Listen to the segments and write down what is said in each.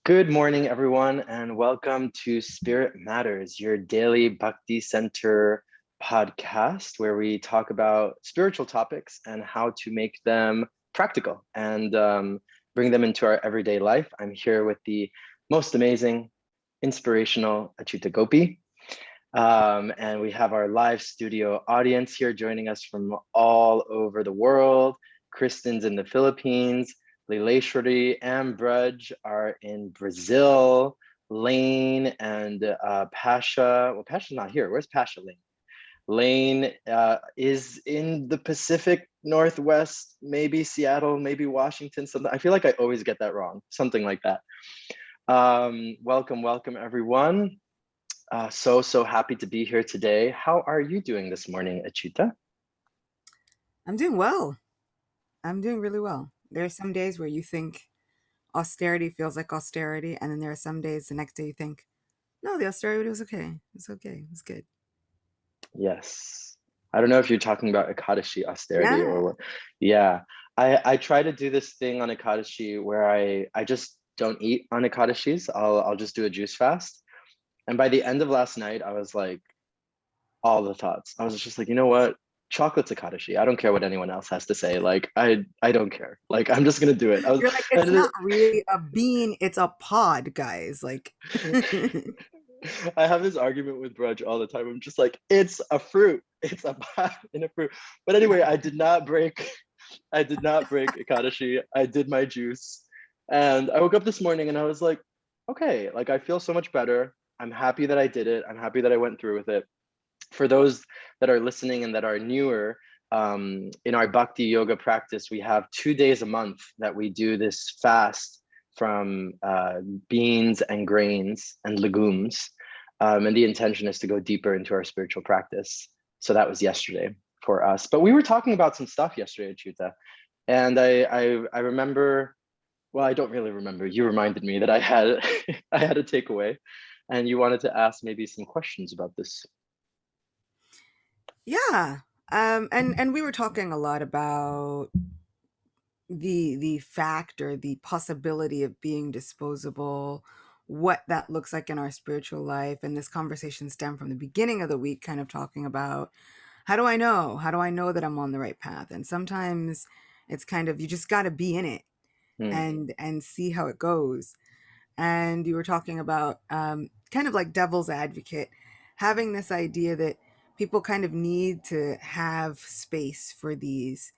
Good morning, everyone, and welcome to Spirit Matters, your daily Bhakti Center podcast, where we talk about spiritual topics and how to make them practical and bring them into our everyday life. I'm here with the most amazing, inspirational Achyuta Gopi. And we have our live studio audience here joining us from all over the world. Kristen's in the Philippines. Leileshwari and Brudge are in Brazil. Lane and Pasha. Well, Pasha's not here. Where's Pasha, Lane? Lane is in the Pacific Northwest, maybe Seattle, maybe Washington. Something. I feel like I always get that wrong. Something like that. Welcome, everyone. So happy to be here today. How are you doing this morning, Achyuta? I'm doing well. I'm doing really well. There are some days where you think austerity feels like austerity, and then there are some days the next day you think, no, the austerity was okay. It's okay. It's good. Yes. I don't know if you're talking about Ekadashi austerity or Yeah. what. Yeah. I try to do this thing on Ekadashi where I just don't eat on Ekadashis. I'll just do a juice fast. And by the end of last night, I was like, all the thoughts. I was just like, you know what? Chocolate's Ekadashi. I don't care what anyone else has to say. Like, I don't care. Like, I'm just gonna do it. You're like, I it's did not really a bean, it's a pod, guys. Like, I have this argument with Brudge all the time. I'm just like, it's a fruit. It's a pie in a fruit. But anyway, I did not break Ekadashi. I did my juice. And I woke up this morning and I was like, okay, like I feel so much better. I'm happy that I did it. I'm happy that I went through with it. For those that are listening and that are newer, in our Bhakti yoga practice, we have 2 days a month that we do this fast from beans and grains and legumes. And the intention is to go deeper into our spiritual practice. So that was yesterday for us. But we were talking about some stuff yesterday, Achyuta. And I remember, well, I don't really remember. You reminded me that I had I had a takeaway and you wanted to ask maybe some questions about this. yeah. And we were talking a lot about the fact or the possibility of being disposable, what that looks like in our spiritual life. And this conversation stemmed from the beginning of the week, kind of talking about how do I know? How do I know that I'm on the right path? And sometimes it's kind of you just got to be in it Hmm. and see how it goes. And you were talking about kind of like devil's advocate, having this idea that people kind of need to have space for these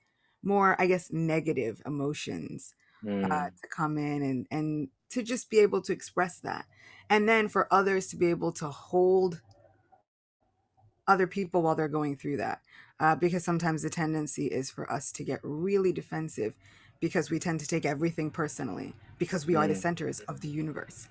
more, I guess, negative emotions Hmm. to come in and to just be able to express that. And then for others to be able to hold other people while they're going through that. Because sometimes the tendency is for us to get really defensive because we tend to take everything personally because we are the Hmm. centers of the universe.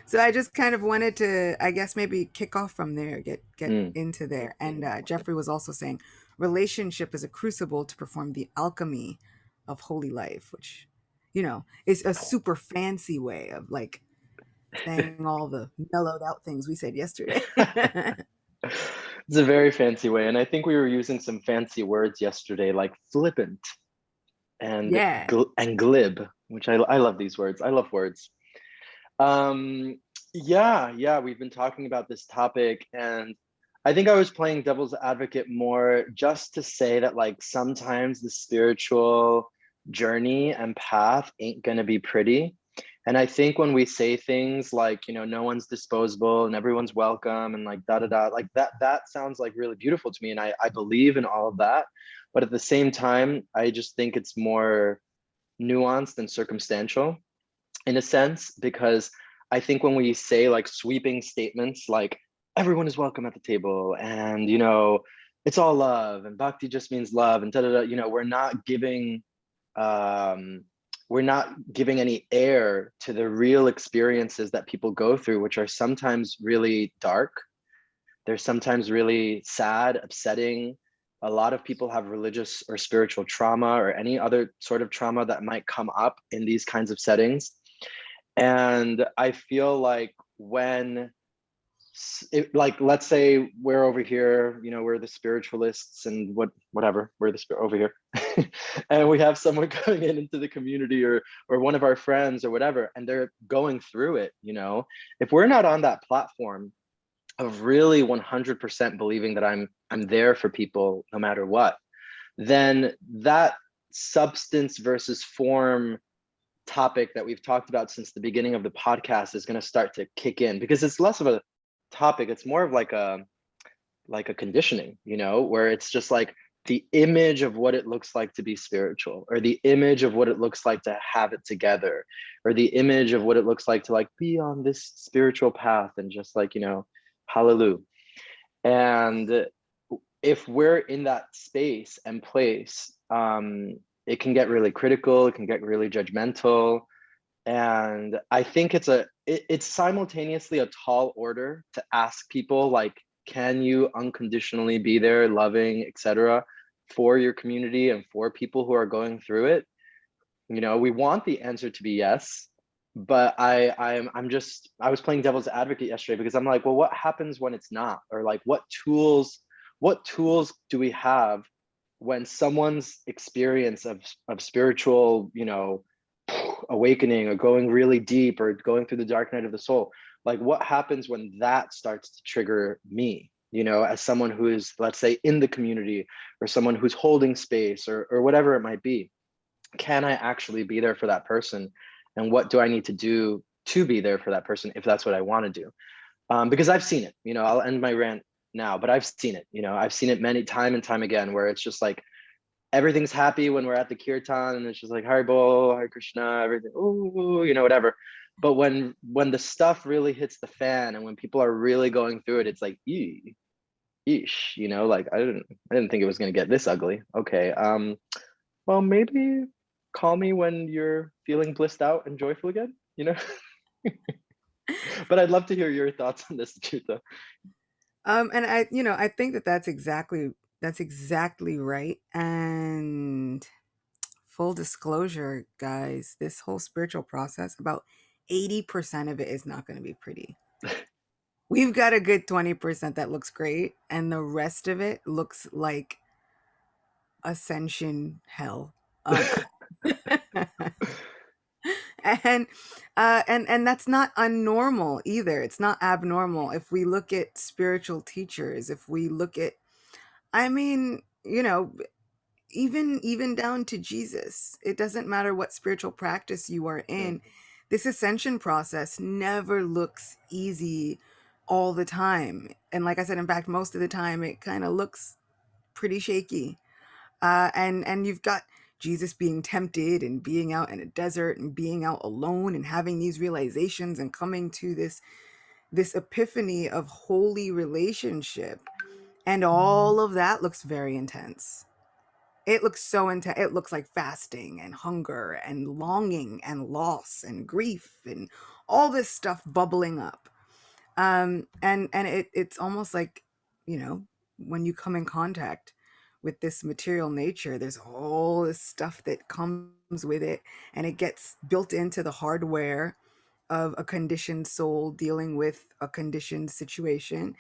So I just kind of wanted to, I guess, maybe kick off from there, get Hmm. into there. And Jeffrey was also saying relationship is a crucible to perform the alchemy of holy life, which, is a super fancy way of like saying all the mellowed out things we said yesterday. It's a very fancy way. And I think we were using some fancy words yesterday, like flippant and Yeah. and glib, which I love these words. I love words. Um, yeah, we've been talking about this topic, and I think I was playing devil's advocate more just to say that like sometimes the spiritual journey and path ain't gonna be pretty. And I think when we say things like, no one's disposable and everyone's welcome and like da da da, like that sounds like really beautiful to me. And I believe in all of that. But at the same time, I just think it's more nuanced and circumstantial in a sense, because I think when we say like sweeping statements like everyone is welcome at the table and it's all love and bhakti just means love and da da da, um, we're not giving any air to the real experiences that people go through, which are sometimes really dark. They're sometimes really sad, upsetting. A lot of people have religious or spiritual trauma or any other sort of trauma that might come up in these kinds of settings. And I feel like when like, let's say we're over here, you know, we're the spiritualists and whatever, we're over here, and we have someone coming into the community, or one of our friends or whatever, and they're going through it, you know, if we're not on that platform of really 100% believing that I'm there for people no matter what, then that substance versus form topic that we've talked about since the beginning of the podcast is going to start to kick in, because it's less of a topic, it's more of like a conditioning, you know, where it's just like the image of what it looks like to be spiritual, or the image of what it looks like to have it together, or the image of what it looks like to like be on this spiritual path and just like, you know, hallelujah. And if we're in that space and place, it can get really critical, it can get really judgmental. And I think it's simultaneously a tall order to ask people, like, can you unconditionally be there, loving, etc., for your community and for people who are going through it? You know, we want the answer to be yes, but I was playing devil's advocate yesterday, because I'm like, well, what happens when it's not? Or like, what tools do we have when someone's experience of spiritual, you know, awakening, or going really deep, or going through the dark night of the soul, like what happens when that starts to trigger me, you know, as someone who is, let's say, in the community, or someone who's holding space, or whatever it might be? Can I actually be there for that person? And what do I need to do to be there for that person, if that's what I want to do? Because I've seen it, you know, I'll end my rant now, but I've seen it, you know, I've seen it many time and time again, where it's just like everything's happy when we're at the kirtan, and it's just like Haribol, Hare Krishna, everything, ooh, you know, whatever. But when the stuff really hits the fan, and when people are really going through it, it's like, eesh, you know, like I didn't think it was gonna get this ugly. Okay, well, maybe call me when you're feeling blissed out and joyful again, you know. But I'd love to hear your thoughts on this, Chuta. And I think that that's exactly right. And full disclosure, guys, this whole spiritual process, about 80% of it is not going to be pretty. We've got a good 20% that looks great, and the rest of it looks like ascension hell. Um, and and that's not unnormal either. It's not abnormal. If we look at spiritual teachers, if we look at, I mean, even down to Jesus, it doesn't matter what spiritual practice you are Mm, in. This ascension process never looks easy all the time. And like I said, in fact, most of the time it kind of looks pretty shaky. And you've got Jesus being tempted, and being out in a desert, and being out alone, and having these realizations, and coming to this epiphany of holy relationship. And all of that looks very intense. It looks so intense. It looks like fasting, and hunger, and longing, and loss, and grief, and all this stuff bubbling up. And it's almost like, when you come in contact with this material nature, there's all this stuff that comes with it, and it gets built into the hardware of a conditioned soul dealing with a conditioned situation.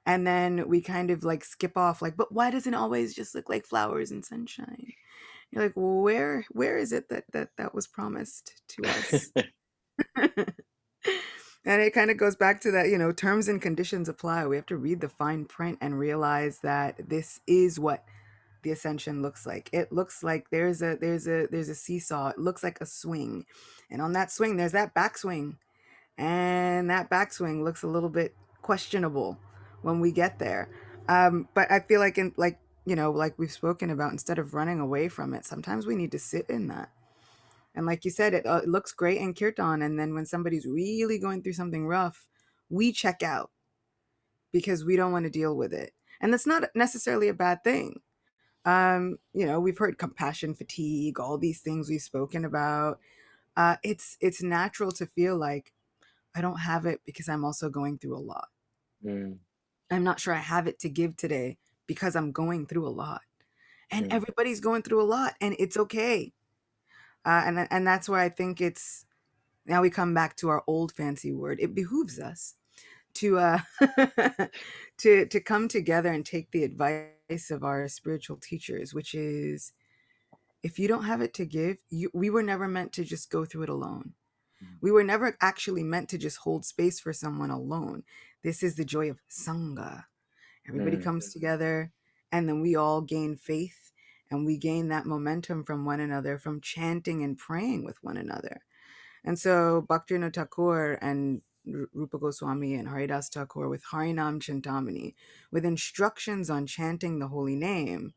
And then we kind of like skip off, like, but why doesn't it always just look like flowers and sunshine? You're like, well, where is it that was promised to us? And it kind of goes back to that, terms and conditions apply. We have to read the fine print and realize that this is what the ascension looks like. It looks like there's a seesaw. It looks like a swing. And on that swing, there's that backswing. And that backswing looks a little bit questionable when we get there. But I feel like, like we've spoken about, instead of running away from it, sometimes we need to sit in that. And like you said, it looks great in kirtan, and then when somebody's really going through something rough, we check out because we don't want to deal with it. And that's not necessarily a bad thing. We've heard compassion fatigue, all these things we've spoken about. It's natural to feel like I don't have it because I'm also going through a lot. mm, I'm not sure I have it to give today because I'm going through a lot. And mm, everybody's going through a lot, and it's okay. And that's why I think it's, now we come back to our old fancy word. It behooves us to to come together and take the advice of our spiritual teachers, which is, if you don't have it to give, we were never meant to just go through it alone. We were never actually meant to just hold space for someone alone. This is the joy of Sangha. Everybody Mm, comes together, and then we all gain faith, and we gain that momentum from one another, from chanting and praying with one another. And so Bhaktivinoda Thakur and Rupa Goswami and Haridas Thakur with Harinam Chintamani, with instructions on chanting the holy name,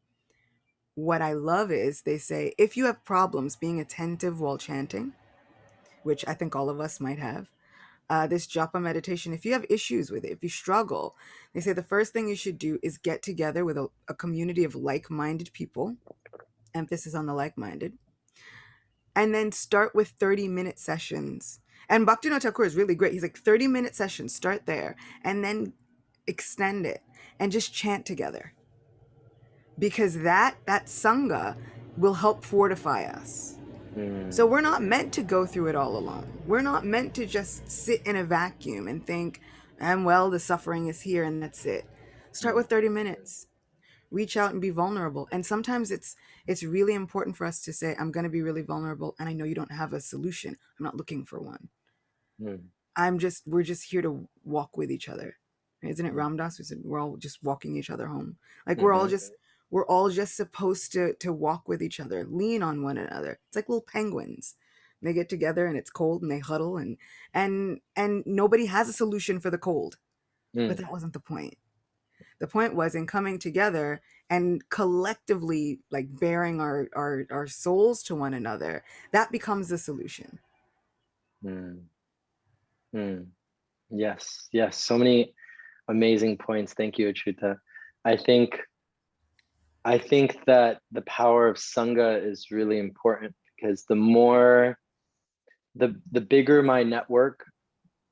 what I love is they say, if you have problems being attentive while chanting, which I think all of us might have, this japa meditation, if you have issues with it, if you struggle, they say the first thing you should do is get together with a community of like-minded people, emphasis on the like-minded, and then start with 30-minute sessions. And Bhaktivinoda Thakur is really great. He's like, 30-minute sessions, start there, and then extend it and just chant together. Because that Sangha will help fortify us. So mm, we're not meant to go through it all alone. We're not meant to just sit in a vacuum and think, and well, the suffering is here and that's it. Start mm, with 30 minutes. Reach out and be vulnerable. And sometimes it's really important for us to say, I'm going to be really vulnerable, and I know you don't have a solution. I'm not looking for one. mm, We're just here to walk with each other. Isn't it mm, Ramdas who said we're all just walking each other home? Like mhm, we're all just supposed to walk with each other, lean on one another. It's like little penguins. They get together and it's cold and they huddle, and nobody has a solution for the cold. But mm, that wasn't the point. The point was in coming together and collectively like bearing our souls to one another, that becomes the solution. mm, mm. Yes, yes. So many amazing points. Thank you, Achuta. I think I think that the power of Sangha is really important because the bigger my network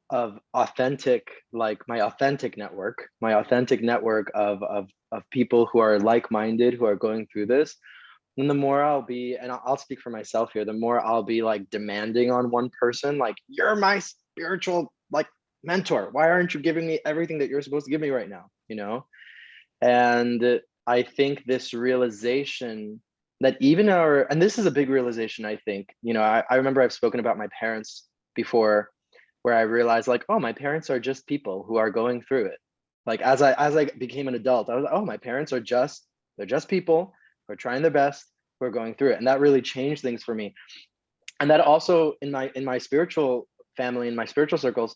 of authentic, like my authentic network of people who are like-minded, who are going through this, then the more I'll be, and I'll speak for myself here, the more I'll be like demanding on one person, like, you're my spiritual like mentor. Why aren't you giving me everything that you're supposed to give me right now? You know? And I think this realization that even and this is a big realization, I think, I remember I've spoken about my parents before, where I realized like, oh, my parents are just people who are going through it. Like as I became an adult, I was like, oh, my parents they're just people who are trying their best, who are going through it. And that really changed things for me. And that also in my spiritual family, in my spiritual circles,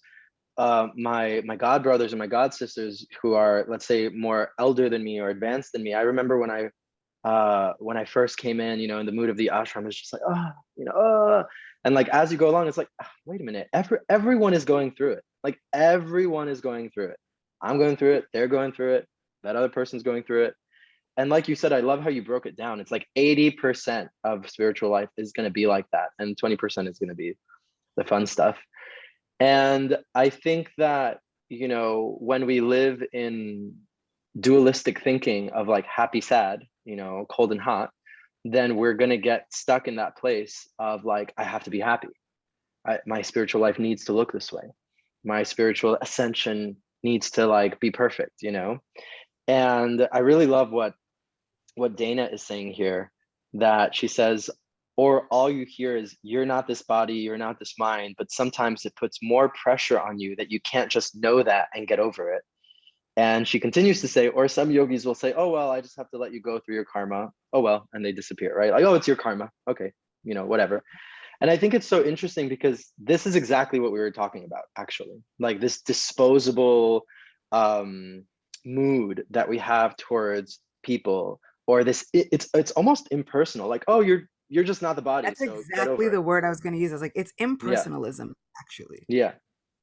my god brothers and my god sisters who are, let's say, more elder than me or advanced than me. I remember when I first came in the mood of the ashram, it's just like, and like as you go along, it's like, wait a minute, everyone is going through it. Like everyone is going through it. I'm going through it. They're going through it. That other person's going through it. And like you said, I love how you broke it down. It's like 80% of spiritual life is going to be like that, and 20% is going to be the fun stuff. And I think that, when we live in dualistic thinking of like happy, sad, cold and hot, then we're going to get stuck in that place of like, I have to be happy. My spiritual life needs to look this way. My spiritual ascension needs to like be perfect. And I really love what Dana is saying here, that she says, or all you hear is, you're not this body, you're not this mind, but sometimes it puts more pressure on you that you can't just know that and get over it. And she continues to say, or some yogis will say, oh, well, I just have to let you go through your karma. Oh, well, and they disappear, right? Like, oh, it's your karma. Okay, whatever. And I think it's so interesting because this is exactly what we were talking about, actually. Like this disposable mood that we have towards people, or it's almost impersonal. Like, oh, you're just not the body, That's so get exactly over it. the word I was going to use. I was like, it's Yeah, impersonalism, actually. yeah,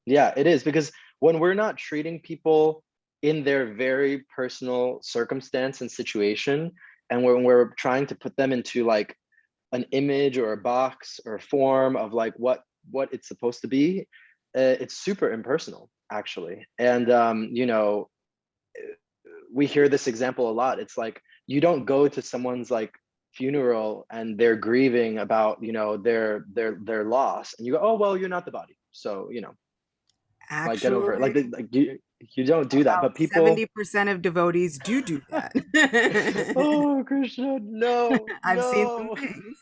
yeah, it is, because when we're not treating people in their very personal circumstance and situation, and when we're trying to put them into like an image or a box or a form of like what it's supposed to be, it's super impersonal, actually. And we hear this example a lot. It's like, you don't go to someone's like funeral and they're grieving about their loss, and you go, oh, well, you're not the body, so. Like get over it. Actually, Like you don't do that, about but people. 70% of devotees do that. Oh, Krishna, no, I've seen some no. things.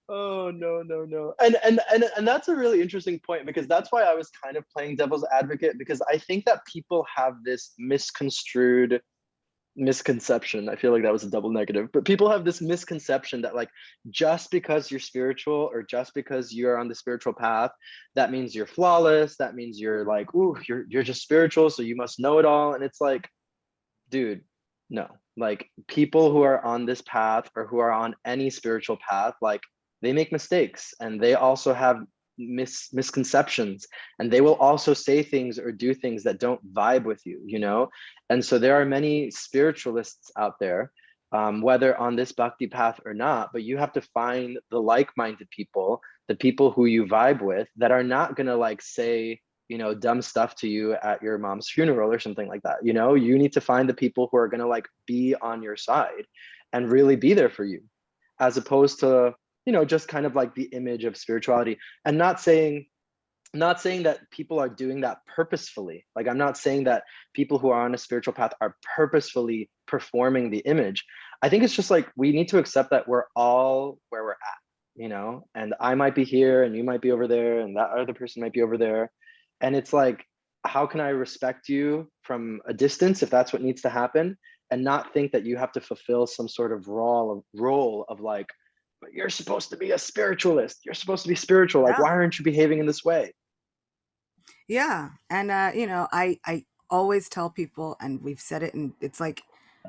Oh no, no, no. And that's a really interesting point, because that's why I was kind of playing devil's advocate, because I think that people have this misconstrued misconception. I feel like that was a double negative, but people have this misconception that, like, just because you're spiritual, or just because you're on the spiritual path, that means you're flawless, that means you're like, ooh, you're just spiritual, so you must know it all. And it's like, dude, no. Like, people who are on this path, or who are on any spiritual path, like, they make mistakes, and they also have misconceptions, and they will also say things or do things that don't vibe with you, you know. And so there are many spiritualists out there, whether on this bhakti path or not, but you have to find the like-minded people, the people who you vibe with, that are not going to like say, you know, dumb stuff to you at your mom's funeral or something like that. You know, you need to find the people who are going to like be on your side and really be there for you, as opposed to, you know, just kind of like the image of spirituality. And not saying that people are doing that purposefully. Like, I'm not saying that people who are on a spiritual path are purposefully performing the image. I think it's just like, we need to accept that we're all where we're at, you know, and I might be here and you might be over there and that other person might be over there. And it's like, how can I respect you from a distance, if that's what needs to happen, and not think that you have to fulfill some sort of role of like, but you're supposed to be a spiritualist, you're supposed to be spiritual, like, Yeah. why aren't you behaving in this way? Yeah. And, I always tell people, and we've said it, and it's like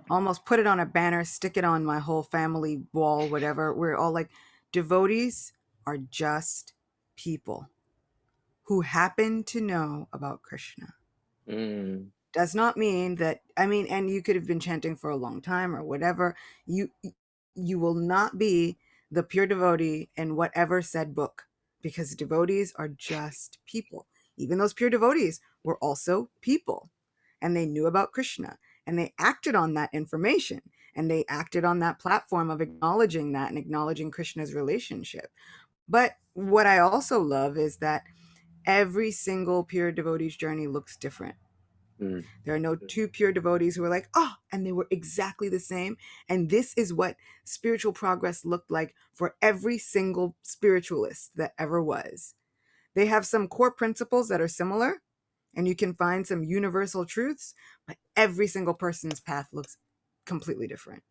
almost put it on a banner, stick it on my whole family wall, whatever. We're all like, devotees are just people who happen to know about Krishna. Mm, Does not mean that, I mean, and you could have been chanting for a long time or whatever. You will not be the pure devotee in whatever said book, because devotees are just people. Even those pure devotees were also people, and they knew about Krishna, and they acted on that information, and they acted on that platform of acknowledging that and acknowledging Krishna's relationship. But what I also love is that every single pure devotee's journey looks different. mm, There are no two pure devotees who are like, oh, and they were exactly the same. And this is what spiritual progress looked like for every single spiritualist that ever was. They have some core principles that are similar, and you can find some universal truths, but every single person's path looks completely different.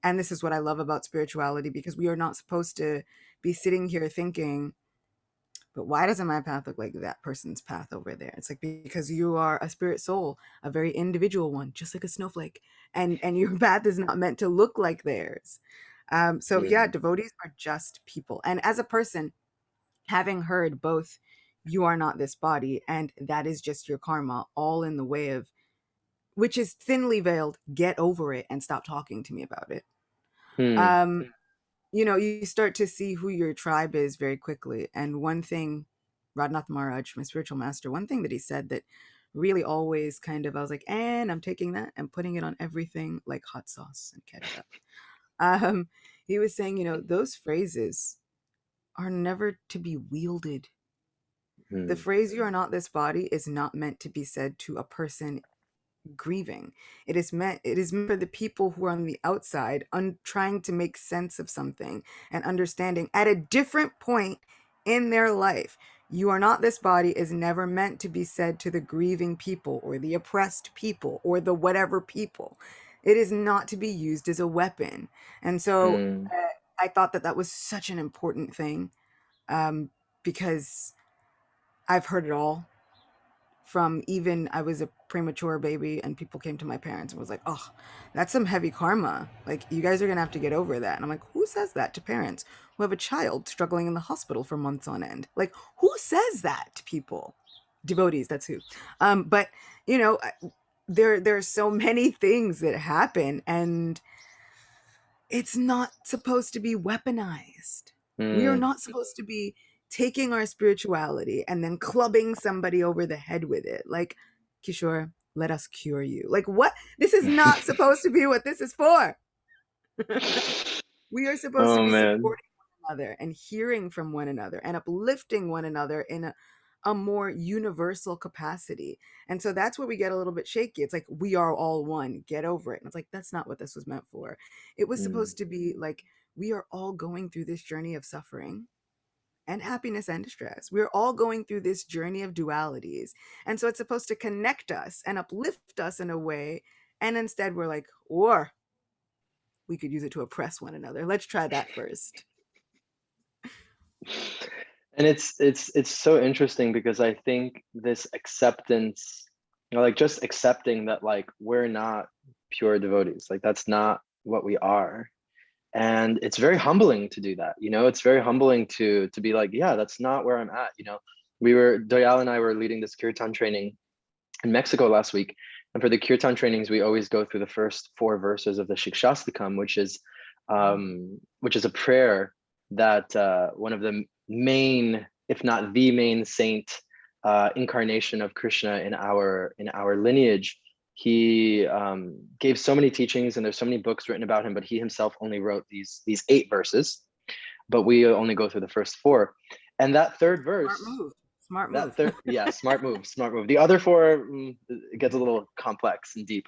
And this is what I love about spirituality, because we are not supposed to be sitting here thinking, but why doesn't my path look like that person's path over there? It's like, because you are a spirit soul, a very individual one, just like a snowflake, and your path is not meant to look like theirs. So yeah, mm, devotees are just people. And as a person, having heard both, you are not this body, and that is just your karma, all in the way of, which is thinly veiled, get over it and stop talking to me about it. mm, um you start to see who your tribe is very quickly. And one thing, Radhanath Maharaj, my spiritual master, one thing that he said that really always kind of, I was like, and I'm taking that and putting it on everything like hot sauce and ketchup. Um, he was saying, those phrases are never to be wielded. The mm, phrase "you are not this body" is not meant to be said to a person grieving. It is meant for the people who are on the outside, trying to make sense of something and understanding at a different point in their life. You are not this body is never meant to be said to the grieving people or the oppressed people or the whatever people. It is not to be used as a weapon. And so mm, I thought that that was such an important thing, because I've heard it all. From, even I was a premature baby and people came to my parents and was like, oh, that's some heavy karma. Like, you guys are going to have to get over that. And I'm like, who says that to parents who have a child struggling in the hospital for months on end? Like, who says that to people? Devotees, that's who. But, you know, there's so many things that happen, and it's not supposed to be weaponized. We are mm. not supposed to be taking our spirituality and then clubbing somebody over the head with it. Like, Kishore, let us cure you. Like, what? This is not supposed to be what this is for. We are supposed to Oh be man. supporting one another and hearing from one another and uplifting one another in a more universal capacity. And so that's where we get a little bit shaky. It's like, we are all one, get over it. And it's like, that's not what this was meant for. It was Mm. supposed to be like, we are all going through this journey of suffering and happiness and distress. We're all going through this journey of dualities. And so it's supposed to connect us and uplift us in a way. And instead, we're like, or we could use it to oppress one another. Let's try that first. And it's so interesting because I think this acceptance, like just accepting that like we're not pure devotees, like that's not what we are. And it's very humbling to do that. It's very humbling to be like, yeah, that's not where I'm at. Doyal and I were leading this kirtan training in Mexico last week. And for the kirtan trainings, we always go through the first 4 verses of the Shikshastakam, which is a prayer that one of the main, if not the main saint incarnation of Krishna in our lineage. He gave so many teachings, and there's so many books written about him, but he himself only wrote these 8 verses. But we only go through the first 4. And that third Smart verse, move. Smart that move. third, yeah, smart move, smart move. The other 4, it gets a little complex and deep.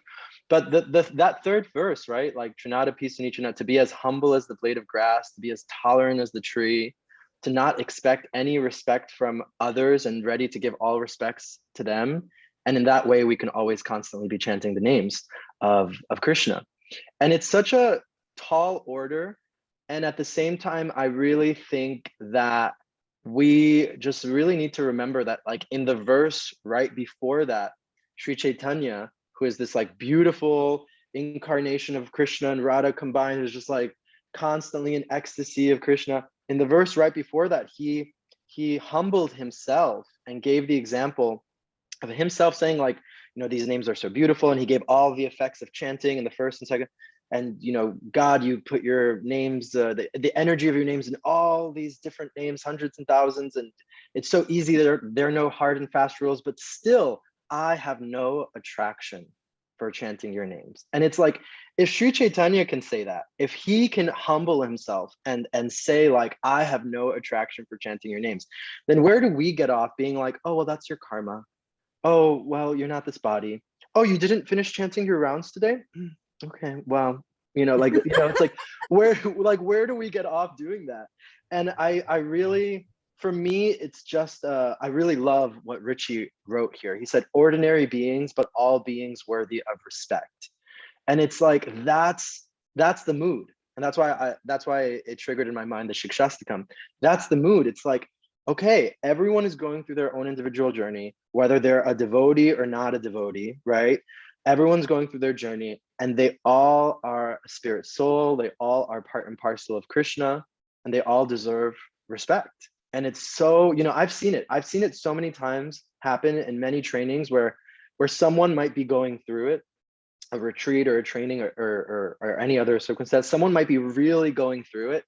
But that third verse, right? Like Trinata Pisanicana, to be as humble as the blade of grass, to be as tolerant as the tree, to not expect any respect from others and ready to give all respects to them. And in that way, we can always constantly be chanting the names of Krishna. And it's such a tall order. And at the same time, I really think that we just really need to remember that, like in the verse right before that, Sri Chaitanya, who is this like beautiful incarnation of Krishna and Radha combined, is just like constantly in ecstasy of Krishna. In the verse right before that, he humbled himself and gave the example of himself saying like, these names are so beautiful, and he gave all the effects of chanting in the first and second. And God, you put your names, the energy of your names in all these different names, hundreds and thousands, and it's so easy. There are no hard and fast rules, but still I have no attraction for chanting your names. And it's like, if Sri Chaitanya can say that, if he can humble himself and say like, I have no attraction for chanting your names, then where do we get off being like, oh well, that's your karma. Oh well, you're not this body. Oh, you didn't finish chanting your rounds today? Okay, well, it's like, where do we get off doing that? And I really, for me, it's just I really love what Richie wrote here. He said ordinary beings, but all beings worthy of respect. And it's like, that's the mood. And that's why it triggered in my mind the Shikshastakam. That's the mood. It's like, okay, everyone is going through their own individual journey, whether they're a devotee or not a devotee, right? Everyone's going through their journey, and they all are a spirit soul. They all are part and parcel of Krishna, and they all deserve respect. And it's so, I've seen it. I've seen it so many times happen in many trainings where someone might be going through it, a retreat or a training or any other circumstance. Someone might be really going through it,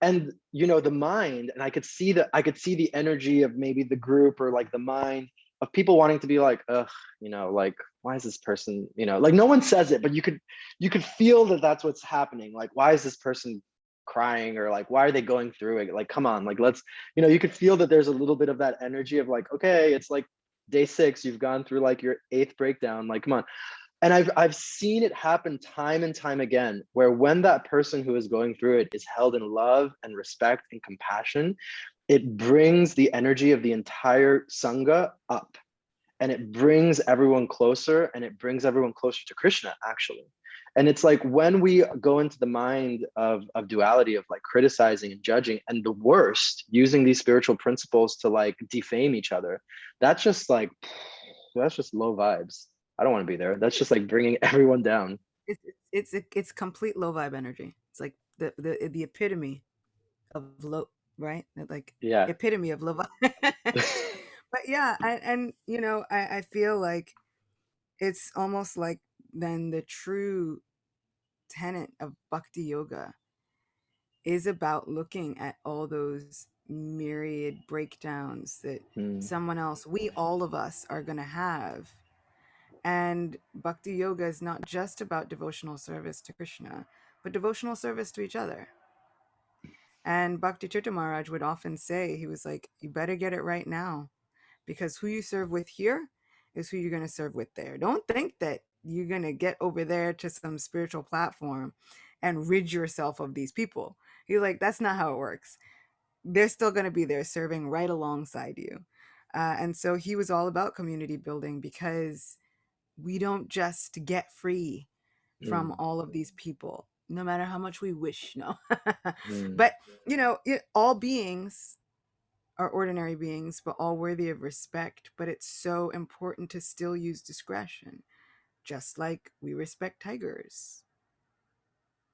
and the mind, and I could see the energy of maybe the group, or like the mind of people wanting to be like, ugh, like, why is this person, like, no one says it, but you could feel that that's what's happening. Like, why is this person crying, or like, why are they going through it? Like, come on, like, let's, you could feel that there's a little bit of that energy of like, okay, it's like day 6, you've gone through like your 8th breakdown, like, come on. And I've seen it happen time and time again, where when that person who is going through it is held in love and respect and compassion, it brings the energy of the entire sangha up, and it brings everyone closer, and it brings everyone closer to Krishna, actually. And it's like, when we go into the mind of duality, of like criticizing and judging, and the worst, using these spiritual principles to like defame each other, that's just like, that's just low vibes. I don't want to be there. That's just like bringing everyone down. It's complete low vibe energy. It's like the epitome of low, right? Like Yeah. epitome of low vibe. But yeah, and I feel like it's almost like then the true tenet of bhakti yoga is about looking at all those myriad breakdowns that Mm, someone else, we all of us are going to have. And bhakti yoga is not just about devotional service to Krishna, but devotional service to each other. And Bhakti Tirtha Maharaj would often say, he was like, you better get it right now, because who you serve with here is who you're going to serve with there. Don't think that you're going to get over there to some spiritual platform and rid yourself of these people. He's like, that's not how it works. They're still going to be there serving right alongside you. And so he was all about community building, because we don't just get free from Mm, all of these people, no matter how much we wish. No. mm, But, all beings are ordinary beings, but all worthy of respect. But it's so important to still use discretion, just like we respect tigers.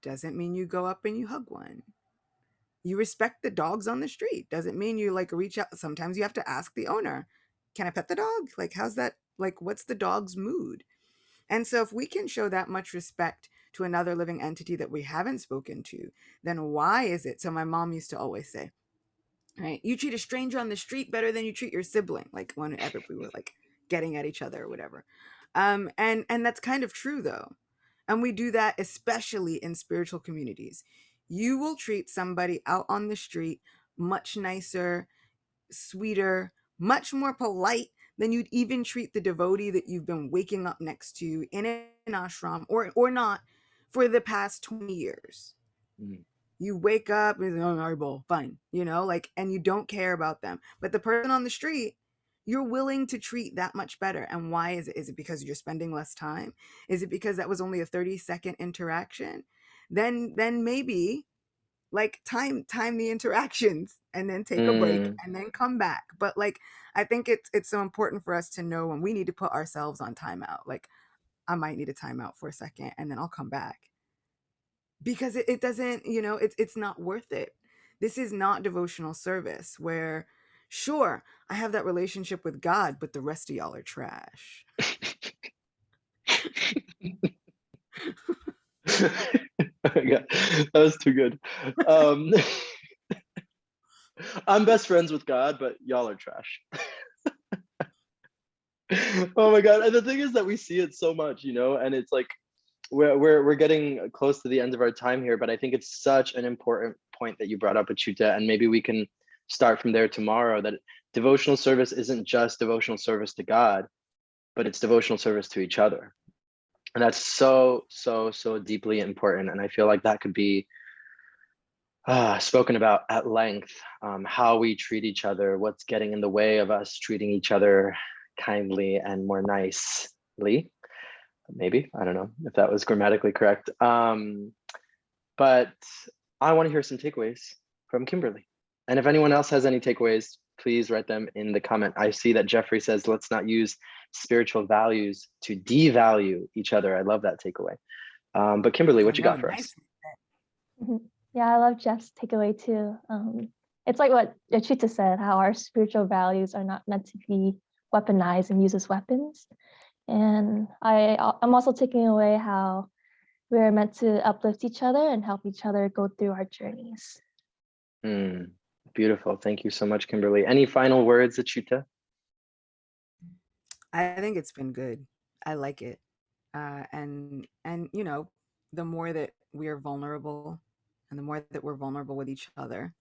Doesn't mean you go up and you hug one. You respect the dogs on the street. Doesn't mean you like reach out. Sometimes you have to ask the owner, can I pet the dog? Like, how's that? Like, what's the dog's mood? And so, if we can show that much respect to another living entity that we haven't spoken to, then why is it? So, my mom used to always say, right, you treat a stranger on the street better than you treat your sibling, like whenever we were like getting at each other or whatever. And that's kind of true, though. And we do that especially in spiritual communities. You will treat somebody out on the street much nicer, sweeter, much more polite than you'd even treat the devotee that you've been waking up next to in an ashram, or not, for the past 20 years. mm, You wake up and, oh, eyeball, fine, like, and you don't care about them. But the person on the street, you're willing to treat that much better. And why is it? Is it because you're spending less time? Is it because that was only a 30-second interaction? Then maybe, like, time the interactions and then take a break mm. and then come back. But like, I think it's so important for us to know when we need to put ourselves on timeout. Like, I might need a timeout for a second and then I'll come back, because it doesn't, it's not worth it. This is not devotional service where, sure, I have that relationship with God, but the rest of y'all are trash. Oh my God, that was too good. Um, I'm best friends with God, but y'all are trash. Oh my God. And the thing is that we see it so much, and it's like we're getting close to the end of our time here, but I think it's such an important point that you brought up, Achyuta, and maybe we can start from there tomorrow, that devotional service isn't just devotional service to God, but it's devotional service to each other. And that's so, so, so deeply important. And I feel like that could be spoken about at length, how we treat each other, what's getting in the way of us treating each other kindly and more nicely. Maybe, I don't know if that was grammatically correct. But I want to hear some takeaways from Kimberly. And if anyone else has any takeaways, please write them in the comment. I see that Jeffrey says, let's not use spiritual values to devalue each other. I love that takeaway. But Kimberly, what you got for us? Mhm. Yeah, I love Jeff's takeaway too. It's like what Achyuta said, how our spiritual values are not meant to be weaponized and used as weapons. And I'm also taking away how we're meant to uplift each other and help each other go through our journeys. Beautiful. Thank you so much, Kimberly. Any final words, Achyuta? I think it's been good. I like it. And the more that we are vulnerable and the more that we're vulnerable with each other,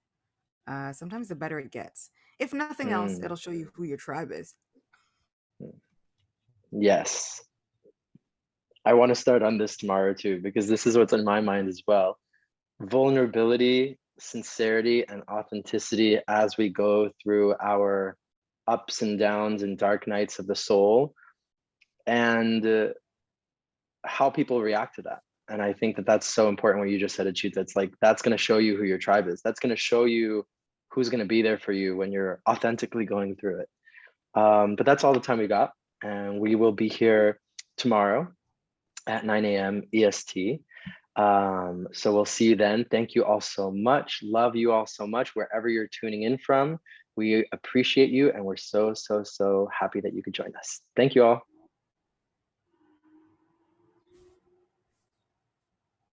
sometimes the better it gets. If nothing else, it'll show you who your tribe is. Yes. I want to start on this tomorrow too, because this is what's in my mind as well. Vulnerability, sincerity, and authenticity as we go through our ups and downs and dark nights of the soul, and how people react to that. And I think that that's so important what you just said, Achyuta. It's like, that's going to show you who your tribe is. That's going to show you who's going to be there for you when you're authentically going through it. But that's all the time we got. And we will be here tomorrow at 9 a.m. EST. So we'll see you then. Thank you all so much. Love you all so much wherever you're tuning in from. We appreciate you, and we're so, so, so happy that you could join us. Thank you all.